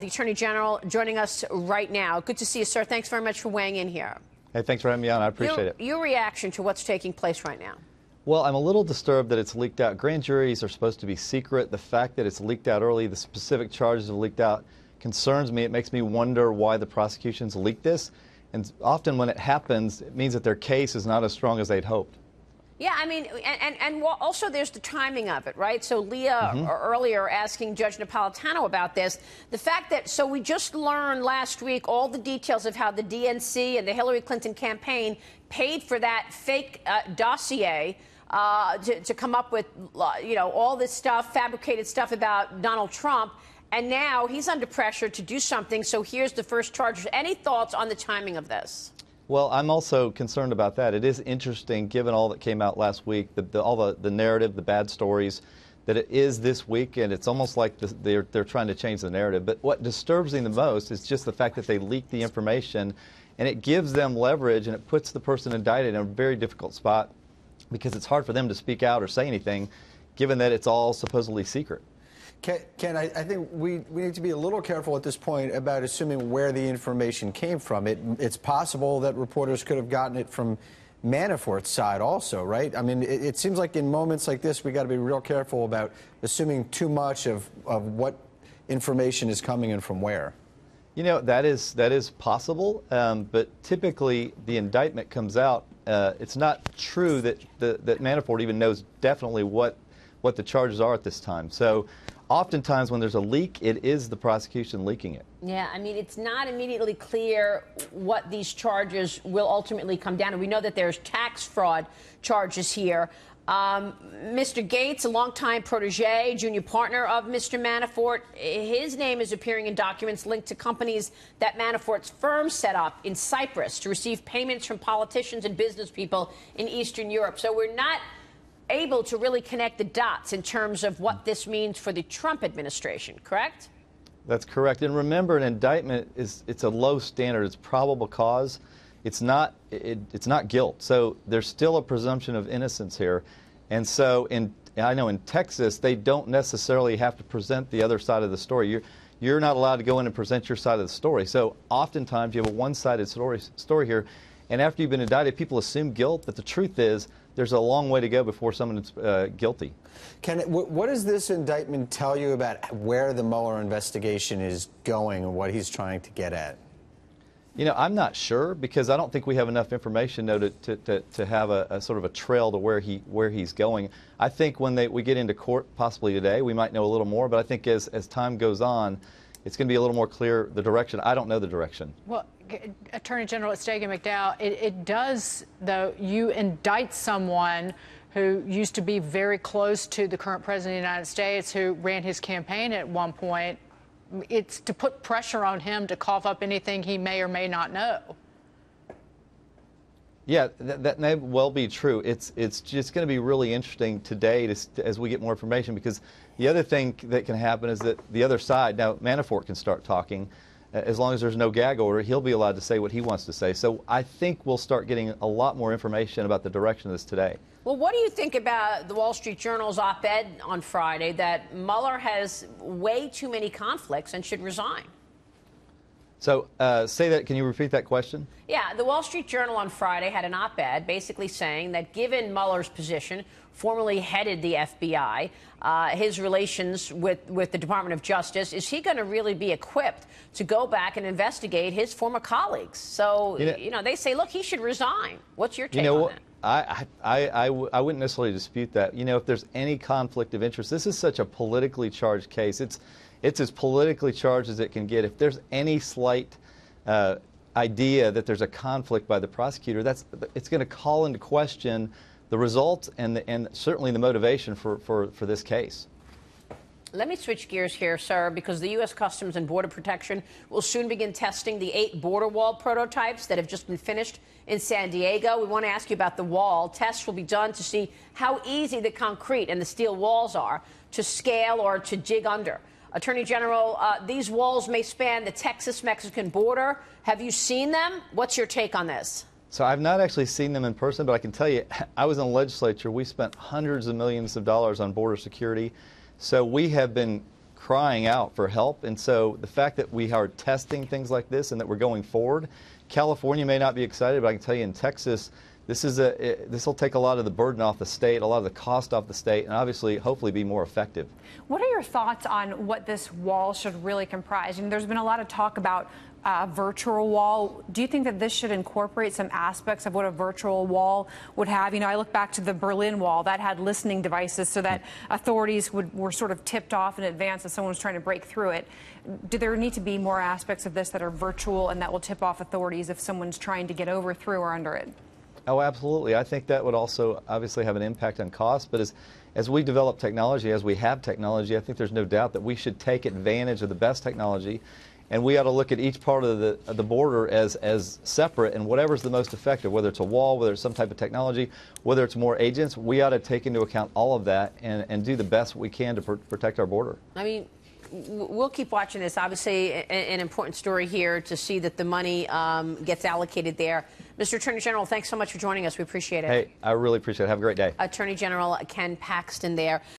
The Attorney General joining us right now. Good to see you, sir. Thanks very much for weighing in here. Hey, thanks for having me on. I appreciate it. Your reaction to what's taking place right now? Well, I'm a little disturbed that it's leaked out. Grand juries are supposed to be secret. The fact that it's leaked out early, the specific charges have leaked out, concerns me. It makes me wonder why the prosecution's leaked this. And often when it happens, it means that their case is not as strong as they'd hoped. Yeah, I mean, and also there's the timing of it, right? So Leah earlier asking Judge Napolitano about this. The fact that, so we just learned last week all the details of how the DNC and the Hillary Clinton campaign paid for that fake dossier to come up with, you know, all this stuff, fabricated stuff about Donald Trump. And now he's under pressure to do something. So here's the first charge. Any thoughts on the timing of this? Well, I'm also concerned about that. It is interesting, given all that came out last week, all the narrative, the bad stories, that it is this week, and it's almost like they're trying to change the narrative. But what disturbs me the most is just the fact that they leaked the information, and it gives them leverage, and it puts the person indicted in a very difficult spot because it's hard for them to speak out or say anything, given that it's all supposedly secret. Ken, I think we need to be a little careful at this point about assuming where the information came from. It's possible that reporters could have gotten it from Manafort's side also, right? I mean, it seems like in moments like this, we got to be real careful about assuming too much of what information is coming in from where. You know, that is possible, but typically the indictment comes out. It's not true that Manafort even knows definitely what the charges are at this time. So oftentimes when there's a leak, it is the prosecution leaking it. Yeah, I mean, it's not immediately clear what these charges will ultimately come down to. We know that there's tax fraud charges here. Mr. Gates, a longtime protege, junior partner of Mr. Manafort, his name is appearing in documents linked to companies that Manafort's firm set up in Cyprus to receive payments from politicians and business people in Eastern Europe. So we're not able to really connect the dots in terms of what this means for the Trump administration, correct? That's correct. And remember, an indictment it's a low standard. It's probable cause. It's not guilt. So there's still a presumption of innocence here. And so I know in Texas, they don't necessarily have to present the other side of the story. You're not allowed to go in and present your side of the story. So oftentimes you have a one-sided story here. And after you've been indicted, people assume guilt, but the truth is there's a long way to go before someone is guilty. Ken, what does this indictment tell you about where the Mueller investigation is going and what he's trying to get at? You know, I'm not sure because I don't think we have enough information to have a sort of a trail to where he's going. I think when we get into court possibly today, we might know a little more, but I think as time goes on, it's going to be a little more clear the direction. I don't know the direction. Well, Attorney General Stegan McDowell, it does, though, you indict someone who used to be very close to the current president of the United States, who ran his campaign at one point. It's to put pressure on him to cough up anything he may or may not know. Yeah, that may well be true. It's just going to be really interesting today as we get more information, because the other thing that can happen is that the other side, now Manafort can start talking. As long as there's no gag order, he'll be allowed to say what he wants to say. So I think we'll start getting a lot more information about the direction of this today. Well, what do you think about the Wall Street Journal's op-ed on Friday that Mueller has way too many conflicts and should resign? So say that, can you repeat that question? Yeah, the Wall Street Journal on Friday had an op-ed basically saying that given Mueller's position, formerly headed the FBI, his relations with the Department of Justice, is he going to really be equipped to go back and investigate his former colleagues? So, you know, they say, look, he should resign. What's your take on that? I wouldn't necessarily dispute that. You know, if there's any conflict of interest, this is such a politically charged case. It's as politically charged as it can get. If there's any slight idea that there's a conflict by the prosecutor, it's going to call into question the results and certainly the motivation for this case. Let me switch gears here, sir, because the U.S. Customs and Border Protection will soon begin testing the 8 border wall prototypes that have just been finished in San Diego. We want to ask you about the wall. Tests will be done to see how easy the concrete and the steel walls are to scale or to dig under. Attorney General, these walls may span the Texas-Mexican border. Have you seen them? What's your take on this? So I've not actually seen them in person, but I can tell you, I was in the legislature. We spent hundreds of millions of dollars on border security. So we have been crying out for help. And so the fact that we are testing things like this and that we're going forward, California may not be excited, but I can tell you in Texas, this will take a lot of the burden off the state, a lot of the cost off the state, and obviously, hopefully, be more effective. What are your thoughts on what this wall should really comprise? I mean, there's been a lot of talk about virtual wall. Do you think that this should incorporate some aspects of what a virtual wall would have? You know, I look back to the Berlin Wall that had listening devices so that authorities were sort of tipped off in advance if someone was trying to break through it. Do there need to be more aspects of this that are virtual and that will tip off authorities if someone's trying to get over, through, or under it? Oh, absolutely. I think that would also obviously have an impact on cost. But as we develop technology, as we have technology, I think there's no doubt that we should take advantage of the best technology. And we ought to look at each part of the border as separate, and whatever's the most effective, whether it's a wall, whether it's some type of technology, whether it's more agents, we ought to take into account all of that and do the best we can to protect our border. I mean, we'll keep watching this. Obviously, an important story here to see that the money gets allocated there. Mr. Attorney General, thanks so much for joining us. We appreciate it. Hey, I really appreciate it. Have a great day. Attorney General Ken Paxton there.